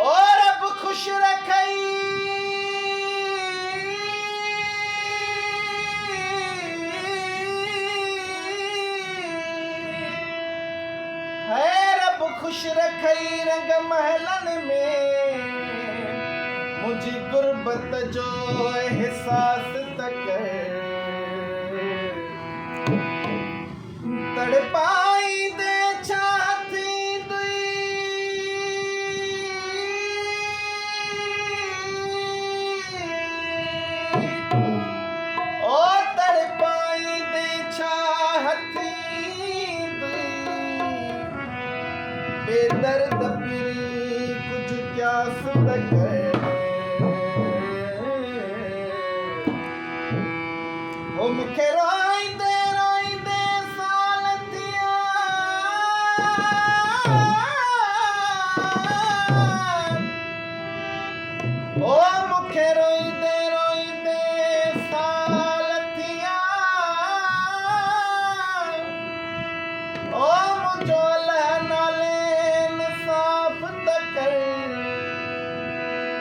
और अब खुश रखई है, रब खुश रखई रंग महलन में मुझी गुरबत जो एहसास तक तड़पाई दे चाहती ओ तड़पाई दे चाहती बेदर्द पीरी कुछ क्या सुलग ओ मुखे रोई दे साल दिया ओ मुखे रोई दे साल दिया ओ मुझो नाले इंसाफ तक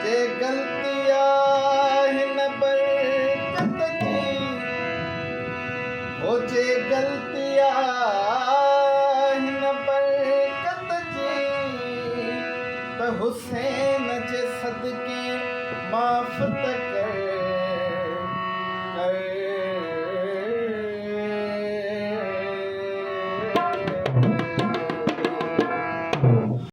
जे गलतिया हिन बरकत जी ओ जे गलतिया हिन बरकत जी त हुसैन जे सदके माफ़ त कर